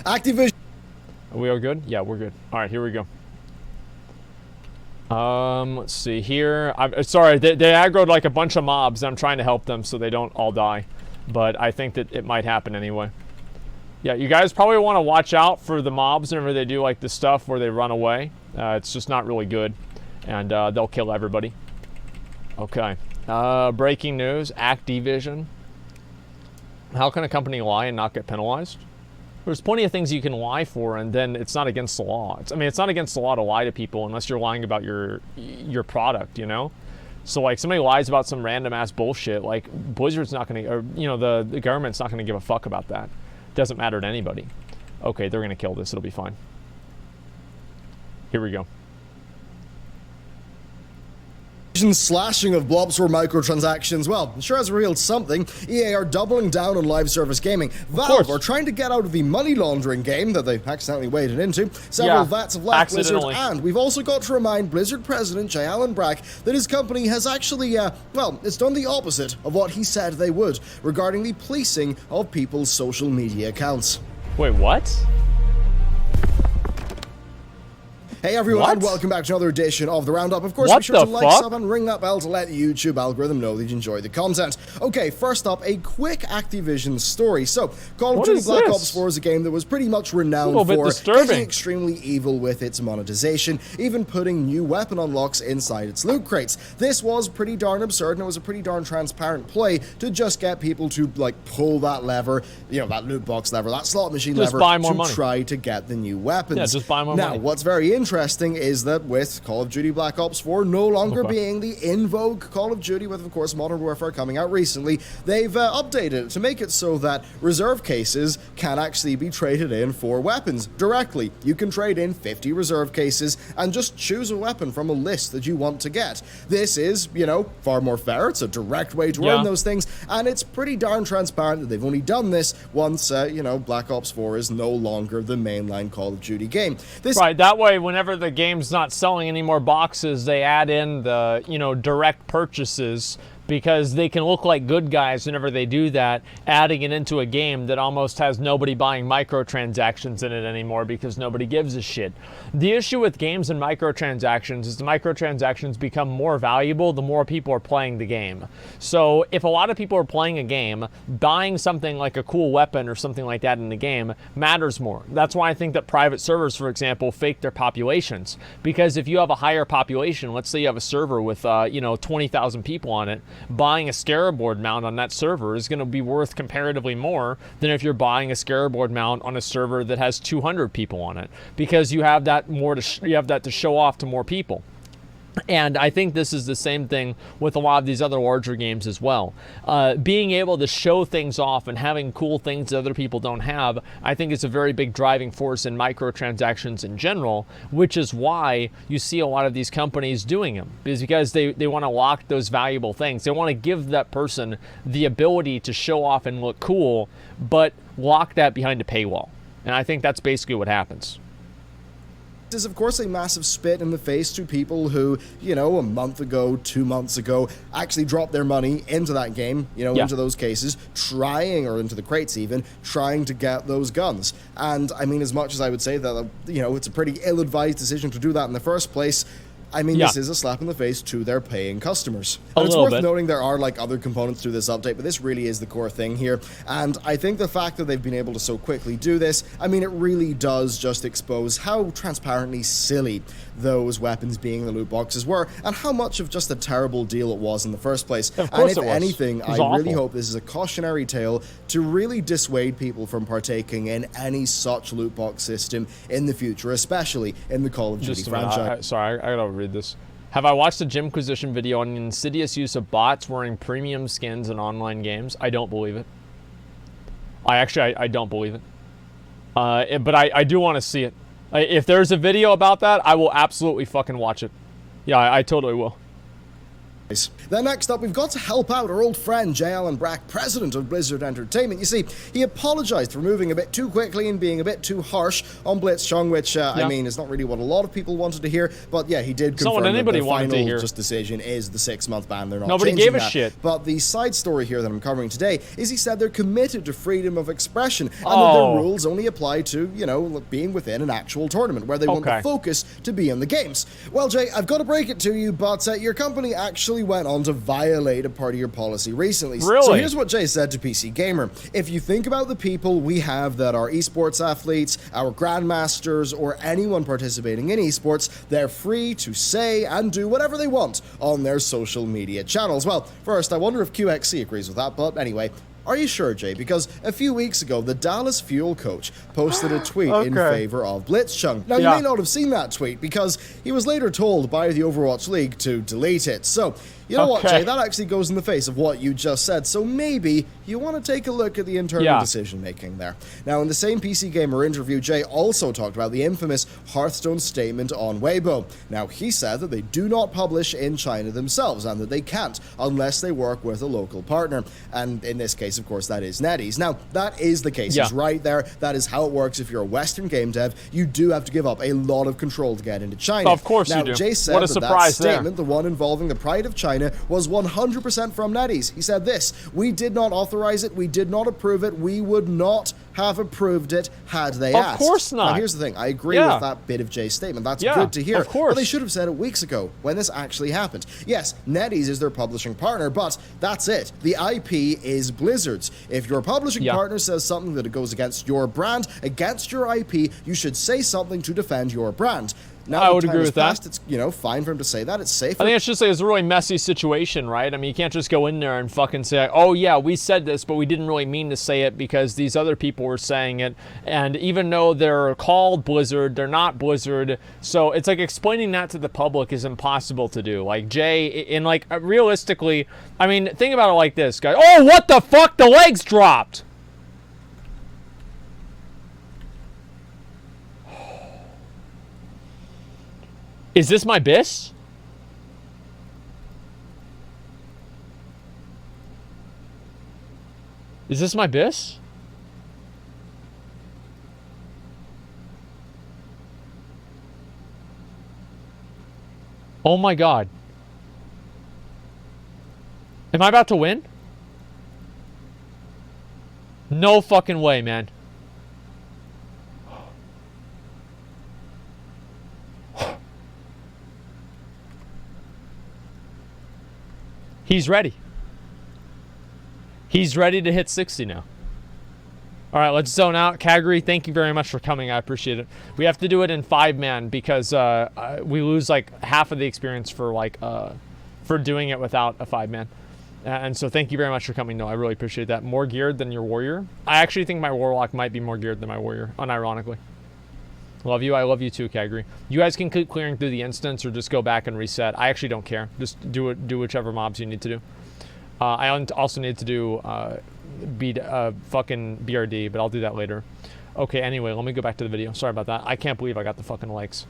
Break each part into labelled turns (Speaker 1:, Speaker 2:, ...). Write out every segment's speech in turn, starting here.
Speaker 1: Activision.
Speaker 2: Are we all good? Yeah, we're good. All right, here we go. Let's see here. Sorry, they aggroed like a bunch of mobs. I'm trying to help them so they don't all die. But I think that it might happen anyway. Yeah, you guys probably want to watch out for the mobs whenever they do like the stuff where they run away. It's just not really good. And they'll kill everybody. Okay. Breaking news. Activision. How can a company lie and not get penalized? There's plenty of things you can lie for, and then it's not against the law. I mean, it's not against the law to lie to people unless you're lying about your product, you know? So, like, somebody lies about some random-ass bullshit, like, Blizzard's not going to, or, you know, the government's not going to give a fuck about that. It doesn't matter to anybody. Okay, they're going to kill this. It'll be fine. Here we go.
Speaker 1: Slashing of blobs for microtransactions. Well, it sure has revealed something. EA are doubling down on live service gaming. Valve are trying to get out of the money laundering game that they accidentally waded into. Several vets have left Blizzard, and we've also got to remind Blizzard President Jay Allen Brack that his company has actually, well, it's done the opposite of what he said they would regarding the policing of people's social media accounts.
Speaker 2: Wait, what?
Speaker 1: Hey everyone, and welcome back to another edition of The Roundup. Of course, be sure to like, sub, and ring that bell to let the YouTube algorithm know that you enjoy the content. Okay, first up, a quick Activision story. So, Call of Duty Black Ops 4 is a game that was pretty much renowned for getting extremely evil with its monetization, even putting new weapon unlocks inside its loot crates. This was pretty darn absurd, and it was a pretty darn transparent play to just get people to, like, pull that lever, you know, that loot box lever, that slot machine lever, to try to get the new weapons.
Speaker 2: Yeah, just buy more money.
Speaker 1: Now, what's very interesting is that with Call of Duty Black Ops 4 no longer being the in vogue Call of Duty, with of course Modern Warfare coming out recently, they've updated it to make it so that reserve cases can actually be traded in for weapons directly. You can trade in 50 reserve cases and just choose a weapon from a list that you want to get. This is, you know, far more fair. It's a direct way to earn those things, and it's pretty darn transparent that they've only done this once, you know, Black Ops 4 is no longer the mainline Call of Duty game.
Speaker 2: Right, that way whenever the game's not selling any more boxes, they add in the, you know, direct purchases, because they can look like good guys whenever they do that, adding it into a game that almost has nobody buying microtransactions in it anymore because nobody gives a shit. The issue with games and microtransactions is the microtransactions become more valuable the more people are playing the game. So if a lot of people are playing a game, buying something like a cool weapon or something like that in the game matters more. That's why I think that private servers, for example, fake their populations. Because if you have a higher population, let's say you have a server with, you know, 20,000 people on it, buying a scarabord mount on that server is going to be worth comparatively more than if you're buying a scarabord mount on a server that has 200 people on it, because you have that you have that to show off to more people. And I think this is the same thing with a lot of these other larger games as well. Being able to show things off and having cool things that other people don't have, I think is a very big driving force in microtransactions in general, which is why you see a lot of these companies doing them, because they want to lock those valuable things. They want to give that person the ability to show off and look cool, but lock that behind a paywall. And I think that's basically what happens.
Speaker 1: Is of course a massive spit in the face to people who, you know, a month ago, 2 months ago, actually dropped their money into that game, you know, into those cases, trying, or into the crates even, trying to get those guns. And I mean, as much as I would say that, you know, it's a pretty ill-advised decision to do that in the first place, I mean, this is a slap in the face to their paying customers. And it's worth noting there are, like, other components to this update, but this really is the core thing here. And I think the fact that they've been able to so quickly do this, I mean, it really does just expose how transparently silly those weapons being in the loot boxes were, and how much of just a terrible deal it was in the first place.
Speaker 2: Of course
Speaker 1: and if anything, I really hope this is a cautionary tale to really dissuade people from partaking in any such loot box system in the future, especially in the Call of Duty franchise.
Speaker 2: Sorry, I gotta read this. Have I watched a Jimquisition video on the insidious use of bots wearing premium skins in online games? I don't believe it. I don't believe it. But I do want to see it. If there's a video about that, I will absolutely fucking watch it. Yeah, I totally will.
Speaker 1: Then next up, we've got to help out our old friend J. Allen Brack, president of Blizzard Entertainment. You see, he apologized for moving a bit too quickly and being a bit too harsh on Blitzchung, which, I mean, is not really what a lot of people wanted to hear, but yeah, he did confirm that the final decision is the 6-month ban. They're not
Speaker 2: Nobody
Speaker 1: changing
Speaker 2: gave a
Speaker 1: that.
Speaker 2: shit.
Speaker 1: But the side story here that I'm covering today is he said they're committed to freedom of expression and that their rules only apply to, you know, being within an actual tournament where they want the focus to be on the games. Well, Jay, I've got to break it to you, but your company actually went on to violate a part of your policy recently.
Speaker 2: Really?
Speaker 1: So here's what Jay said to PC Gamer. If you think about the people we have that are esports athletes, our grandmasters, or anyone participating in esports, they're free to say and do whatever they want on their social media channels. Well, first, I wonder if QXC agrees with that, but anyway. Are you sure, Jay? Because a few weeks ago, the Dallas Fuel coach posted a tweet in favor of Blitzchung. Now, you may not have seen that tweet because he was later told by the Overwatch League to delete it. So, you know what, Jay? That actually goes in the face of what you just said. So maybe you want to take a look at the internal decision-making there. Now, in the same PC Gamer interview, Jay also talked about the infamous Hearthstone statement on Weibo. Now, he said that they do not publish in China themselves and that they can't unless they work with a local partner. And in this case, of course, that is NetEase. Now, that is the case. He's right there. That is how it works. If you're a Western game dev, you do have to give up a lot of control to get into China.
Speaker 2: Of course you do.
Speaker 1: Now, Jay said that statement, the one involving the pride of China, was 100% from NetEase. He said this: "We did not authorize it. We did not approve it. We would not have approved it had they asked."
Speaker 2: Of course not.
Speaker 1: Now, here's the thing. I agree with that bit of Jay's statement. That's good to hear.
Speaker 2: Of course.
Speaker 1: But they should have said it weeks ago when this actually happened. Yes, NetEase is their publishing partner, but that's it. The IP is Blizzard's. If your publishing partner says something that goes against your brand, against your IP, you should say something to defend your brand. Now
Speaker 2: I would agree with that.
Speaker 1: It's, you know, fine for him to say that. It's safe.
Speaker 2: I think it's just like, it's a really messy situation, right? I mean, you can't just go in there and fucking say, oh yeah, we said this, but we didn't really mean to say it because these other people were saying it. And even though they're called Blizzard, they're not Blizzard. So it's like explaining that to the public is impossible to do. Like Jay, and like realistically, I mean, think about it like this, guys. Oh, what the fuck? The legs dropped. Is this my bis? Is this my bis? Oh my god. Am I about to win? No fucking way, man. He's ready. He's ready to hit 60 now. All right, let's zone out. Kagri, thank you very much for coming. I appreciate it. We have to do it in 5-man because we lose like half of the experience for like for doing it without a 5-man. And so thank you very much for coming. No, I really appreciate that. More geared than your warrior. I actually think my warlock might be more geared than my warrior, unironically. Love you. I love you too, Kagri. You guys can keep clearing through the instance or just go back and reset. I actually don't care. Just do it. Do whichever mobs you need to do. I also need to do fucking BRD, but I'll do that later. Okay, anyway, let me go back to the video. Sorry about that. I can't believe I got the fucking likes.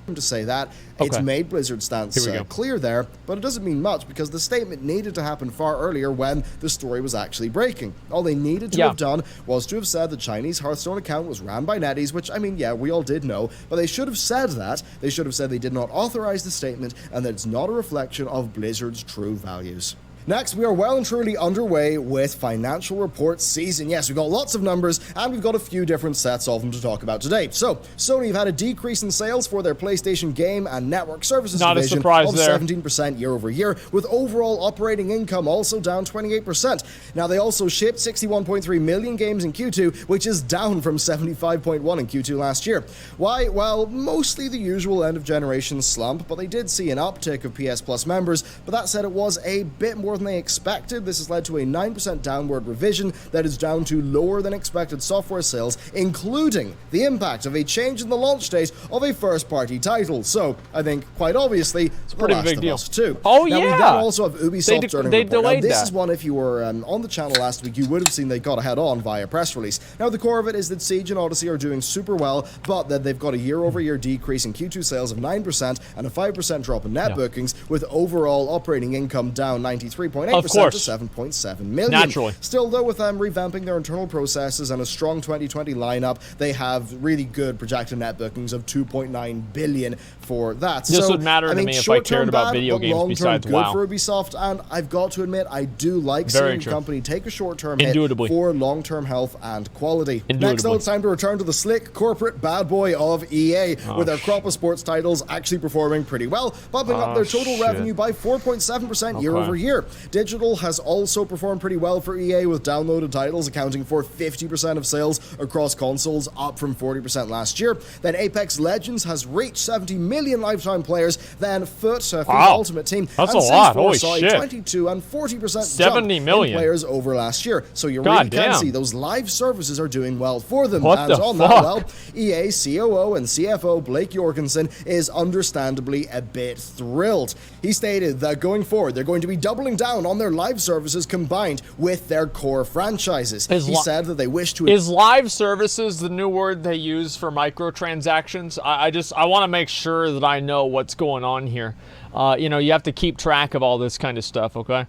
Speaker 1: To say that, it's made Blizzard's stance clear there, but it doesn't mean much because the statement needed to happen far earlier when the story was actually breaking. All they needed to have done was to have said the Chinese Hearthstone account was ran by NetEase, which, I mean, yeah, we all did know, but they should have said that. They should have said they did not authorize the statement and that it's not a reflection of Blizzard's true values. Next, we are well and truly underway with financial report season. Yes, we've got lots of numbers, and we've got a few different sets of them to talk about today. So, Sony have had a decrease in sales for their PlayStation Game and Network Services division of 17% year over year, with overall operating income also down 28%. Now, they also shipped 61.3 million games in Q2, which is down from 75.1 in Q2 last year. Why? Well, mostly the usual end-of-generation slump, but they did see an uptick of PS Plus members, but that said, it was a bit more lower than they expected. This has led to a 9% downward revision that is down to lower than expected software sales, including the impact of a change in the launch date of a first-party title. So, I think, quite obviously, it's
Speaker 2: pretty big deal.
Speaker 1: Too.
Speaker 2: Oh,
Speaker 1: now,
Speaker 2: yeah!
Speaker 1: We then also have Ubisoft earnings report.
Speaker 2: Delayed
Speaker 1: now, this
Speaker 2: that.
Speaker 1: is one, if you were on the channel last week, you would have seen they got ahead on via press release. Now, the core of it is that Siege and Odyssey are doing super well, but that they've got a year-over-year decrease in Q2 sales of 9% and a 5% drop in net bookings, with overall operating income down 93.8% to 7.7 million.
Speaker 2: Naturally.
Speaker 1: Still, though, with them revamping their internal processes and a strong 2020 lineup, they have really good projected net bookings of 2.9 billion for that.
Speaker 2: This would matter to me if I cared about video games besides
Speaker 1: good
Speaker 2: WoW.
Speaker 1: For Ubisoft, and I've got to admit, I do like seeing the company take a short-term hit for long-term health and quality. Next, though, it's time to return to the slick corporate bad boy of EA, with their crop of sports titles actually performing pretty well, bumping up their total revenue by 4.7% year over year. Digital has also performed pretty well for EA, with downloaded titles accounting for 50% of sales across consoles, up from 40% last year. Then Apex Legends has reached 70 million lifetime players. Then FUT, Ultimate Team,
Speaker 2: that's
Speaker 1: and
Speaker 2: a lot.
Speaker 1: Holy
Speaker 2: saw
Speaker 1: shit.
Speaker 2: a
Speaker 1: 22 and 40%
Speaker 2: 70
Speaker 1: jump
Speaker 2: million
Speaker 1: in players over last year. So you really can see those live services are doing well for them.
Speaker 2: What
Speaker 1: and
Speaker 2: the
Speaker 1: on
Speaker 2: fuck?
Speaker 1: that, well, EA COO and CFO Blake Jorgensen is understandably a bit thrilled. He stated that going forward, they're going to be doubling down on their live services combined with their core franchises. He said that they wish to...
Speaker 2: Is live services the new word they use for microtransactions? I want to make sure that I know what's going on here. You know, you have to keep track of all this kind of stuff, okay?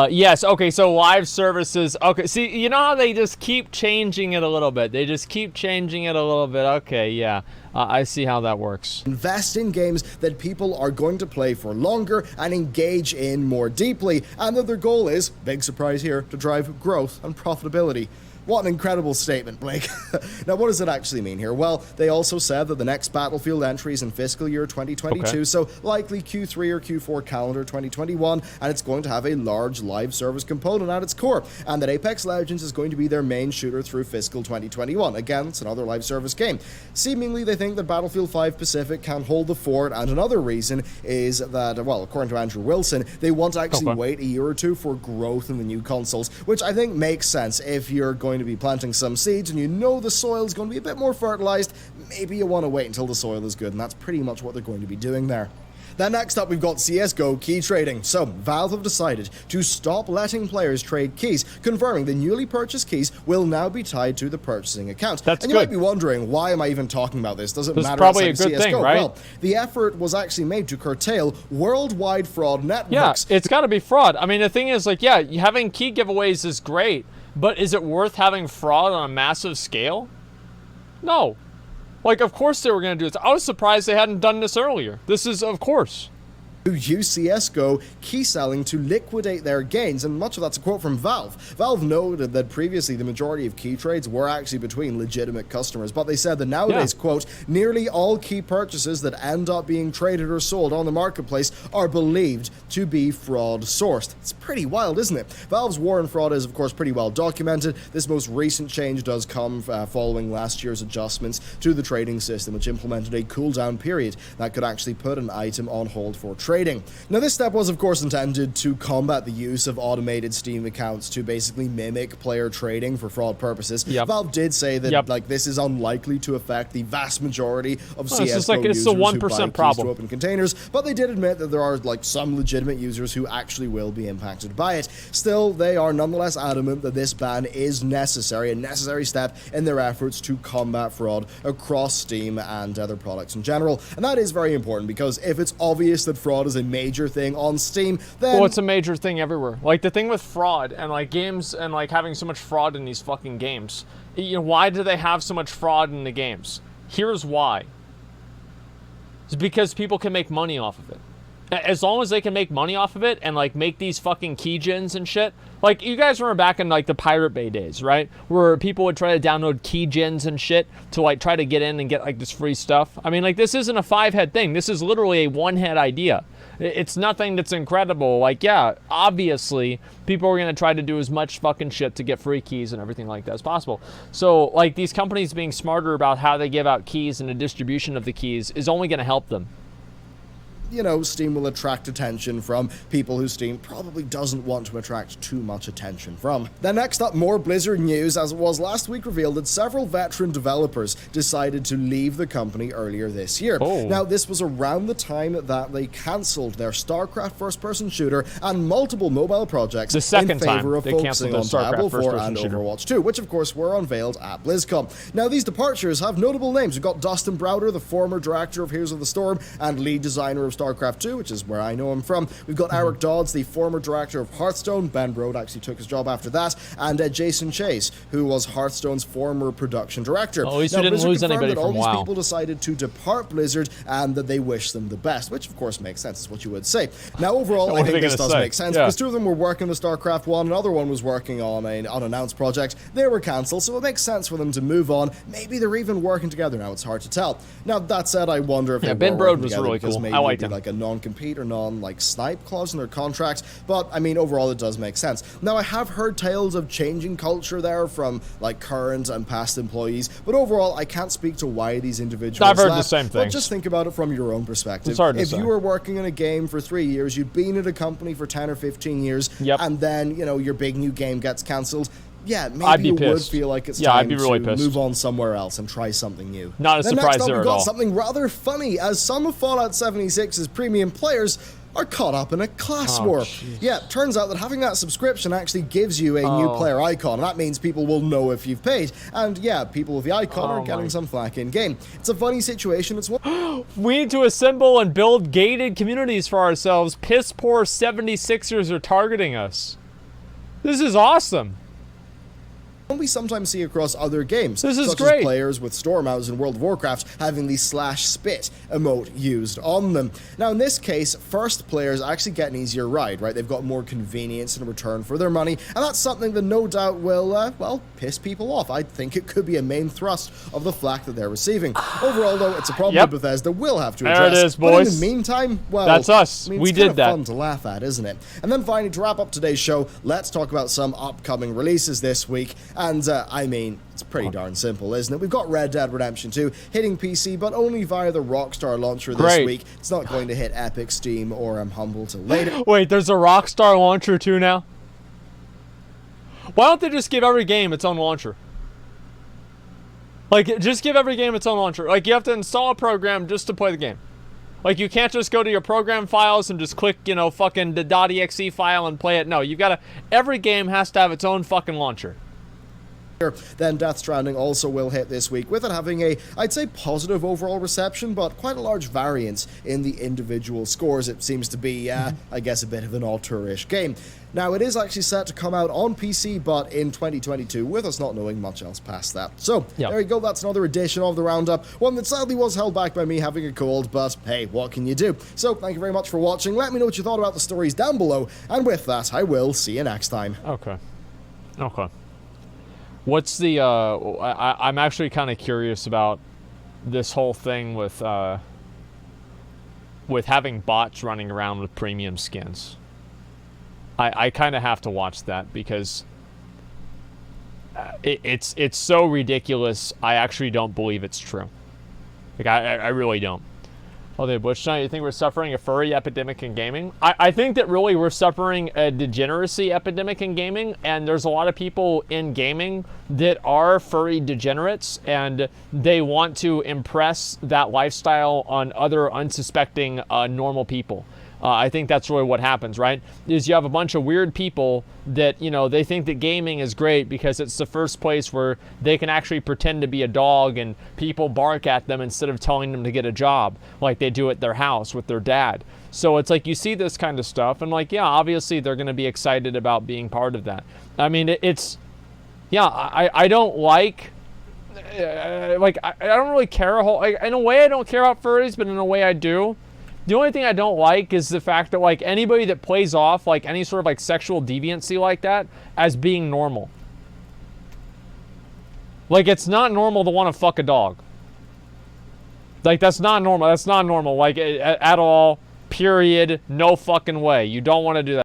Speaker 2: Yes, okay, so live services. Okay, see, you know how they just keep changing it a little bit? They just keep changing it a little bit. Okay, yeah. I see how that works.
Speaker 1: Invest in games that people are going to play for longer and engage in more deeply, and that their goal is, big surprise here, to drive growth and profitability. What an incredible statement, Blake. Now, what does it actually mean here? Well, they also said that the next Battlefield entry is in fiscal year 2022, so likely Q3 or Q4 calendar 2021, and it's going to have a large live service component at its core, and that Apex Legends is going to be their main shooter through fiscal 2021. Again, it's another live service game. Seemingly, they think that Battlefield 5 Pacific can hold the fort, and another reason is that, well, according to Andrew Wilson, they want to actually wait a year or two for growth in the new consoles, which I think makes sense if you're going to be planting some seeds and you know the soil is going to be a bit more fertilized. Maybe you want to wait until the soil is good, and that's pretty much what they're going to be doing there. Then next up, we've got CSGO key trading. So, Valve have decided to stop letting players trade keys, confirming the newly purchased keys will now be tied to the purchasing account.
Speaker 2: That's
Speaker 1: and you might be wondering, why am I even talking about this? Does it matter?
Speaker 2: Probably a good
Speaker 1: CSGO?
Speaker 2: thing, right?
Speaker 1: Well, the effort was actually made to curtail worldwide fraud networks.
Speaker 2: Yeah, it's got to be fraud. I mean, the thing is, like, yeah, having key giveaways is great, but is it worth having fraud on a massive scale? No. Like, of course they were going to do this. I was surprised they hadn't done this earlier. This is, of course.
Speaker 1: Who use CSGO key selling to liquidate their gains, and much of that's a quote from Valve. Valve noted that previously the majority of key trades were actually between legitimate customers, but they said that nowadays, quote, nearly all key purchases that end up being traded or sold on the marketplace are believed to be fraud sourced. It's pretty wild, isn't it? Valve's war on fraud is, of course, pretty well documented. This most recent change does come following last year's adjustments to the trading system, which implemented a cooldown period that could actually put an item on hold for trading. Now, this step was, of course, intended to combat the use of automated Steam accounts to basically mimic player trading for fraud purposes. Valve did say that like this is unlikely to affect the vast majority of CSGO users who buy keys to open containers, but they did admit that there are like some legitimate users who actually will be impacted by it. Still, they are nonetheless adamant that this ban is necessary, a necessary step in their efforts to combat fraud across Steam and other products in general. And that is very important, because if it's obvious that fraud is a major thing on Steam, then...
Speaker 2: Well, it's a major thing everywhere. Like, the thing with fraud and, like, games and, like, having so much fraud in these fucking games. You know, why do they have so much fraud in the games? Here's why. It's because people can make money off of it. As long as they can make money off of it and, like, make these fucking keygens and shit. Like, you guys remember back in, like, the Pirate Bay days, right? Where people would try to download keygens and shit to, like, try to get in and get, like, this free stuff. I mean, like, this isn't a 5-head thing. This is literally a 1-head idea. It's nothing that's incredible. Like, yeah, obviously, people are going to try to do as much fucking shit to get free keys and everything like that as possible. So, like, these companies being smarter about how they give out keys and the distribution of the keys is only going to help them.
Speaker 1: Steam will attract attention from people who Steam probably doesn't want to attract too much attention from. Then next up, more Blizzard news, as it was last week revealed that several veteran developers decided to leave the company earlier this year. Now, this was around the time that they cancelled their StarCraft first-person shooter and multiple mobile projects in favor of focusing on Diablo 4 and Overwatch 2, which of course were unveiled at BlizzCon. Now, these departures have notable names. We've got Dustin Browder, the former director of Heroes of the Storm and lead designer of StarCraft 2, which is where I know him from. We've got Eric Dodds, the former director of Hearthstone. Ben Brode actually took his job after that. And Jason Chase, who was Hearthstone's former production director.
Speaker 2: At least we didn't lose anybody from WoW.
Speaker 1: All these people decided to depart Blizzard and that they wish them the best, which of course makes sense, is what you would say. Now, overall, I think this does make sense, because two of them were working on StarCraft 1, another one was working on an unannounced project. They were cancelled, so it makes sense for them to move on. Maybe they're even working together now, it's hard to tell. Now, that said, I wonder if they
Speaker 2: Ben
Speaker 1: were
Speaker 2: Brode
Speaker 1: working
Speaker 2: was
Speaker 1: together
Speaker 2: really
Speaker 1: because
Speaker 2: cool.
Speaker 1: maybe
Speaker 2: I liked
Speaker 1: it'd
Speaker 2: him.
Speaker 1: be like a non-compete or non-snipe clause in their contracts, but I mean, overall, it does make sense. Now, I have heard tales of changing culture there from current and past employees, but overall, I can't speak to why these individuals
Speaker 2: I've heard
Speaker 1: left,
Speaker 2: the same
Speaker 1: but
Speaker 2: things.
Speaker 1: just think about it from your own perspective.
Speaker 2: It's hard to
Speaker 1: if
Speaker 2: say.
Speaker 1: you were working in a game for 3 years, you'd been at a company for 10 or 15 years, and then, your big new game gets cancelled, maybe you would feel like it's time to move on somewhere else and try something new.
Speaker 2: Not a surprise
Speaker 1: there
Speaker 2: at all.
Speaker 1: We've got something rather funny, as some of Fallout 76's premium players are caught up in a class war.
Speaker 2: Geez.
Speaker 1: Yeah, turns out that having that subscription actually gives you a new player icon, and that means people will know if you've paid. And yeah, people with the icon are getting some flack in-game. It's a funny situation. It's one.
Speaker 2: We need to assemble and build gated communities for ourselves. Piss poor 76ers are targeting us. This is awesome.
Speaker 1: We sometimes see across other games,
Speaker 2: such
Speaker 1: as players with Stormouts in World of Warcraft having the /spit emote used on them. Now, in this case, first players actually get an easier ride, right? They've got more convenience in return for their money, and that's something that no doubt will, piss people off. I think it could be a main thrust of the flack that they're receiving. Overall, though, it's a problem that Bethesda will have to address.
Speaker 2: There it is, boys.
Speaker 1: But in the meantime, well,
Speaker 2: that's us.
Speaker 1: I mean,
Speaker 2: we
Speaker 1: it's
Speaker 2: did
Speaker 1: kind
Speaker 2: that.
Speaker 1: of fun to laugh at, isn't it? And then finally, to wrap up today's show, let's talk about some upcoming releases this week. And I mean, it's pretty darn simple, isn't it? We've got Red Dead Redemption 2 hitting PC, but only via the Rockstar launcher this week. It's not going to hit Epic, Steam, or Humble till later.
Speaker 2: Wait, there's a Rockstar launcher too now? Why don't they just give every game its own launcher? Just give every game its own launcher. You have to install a program just to play the game. You can't just go to your program files and just click, fucking the .exe file and play it. No, you've got to... Every game has to have its own fucking launcher.
Speaker 1: Then Death Stranding also will hit this week, with it having a, I'd say, positive overall reception, but quite a large variance in the individual scores. It seems to be, I guess, a bit of an auteur-ish game. Now, it is actually set to come out on PC, but in 2022, with us not knowing much else past that. So, there you go, that's another edition of the Roundup, one that sadly was held back by me having a cold, but hey, what can you do? So, thank you very much for watching. Let me know what you thought about the stories down below, and with that, I will see you next time.
Speaker 2: Okay. What's the, I'm actually kind of curious about this whole thing with having bots running around with premium skins. I kind of have to watch that, because it's so ridiculous, I actually don't believe it's true. I really don't. Oh, the Butch Knight, you think we're suffering a furry epidemic in gaming? I think that really we're suffering a degeneracy epidemic in gaming, and there's a lot of people in gaming that are furry degenerates, and they want to impress that lifestyle on other unsuspecting normal people. I think that's really what happens, right? Is you have a bunch of weird people that, they think that gaming is great because it's the first place where they can actually pretend to be a dog and people bark at them instead of telling them to get a job like they do at their house with their dad. So it's you see this kind of stuff and obviously they're going to be excited about being part of that. I mean, I don't like... I don't really care in a way I don't care about furries, but in a way I do. The only thing I don't like is the fact that anybody that plays off any sort of sexual deviancy like that as being normal. It's not normal to want to fuck a dog. That's not normal. That's not normal. At all. Period. No fucking way. You don't want to do that.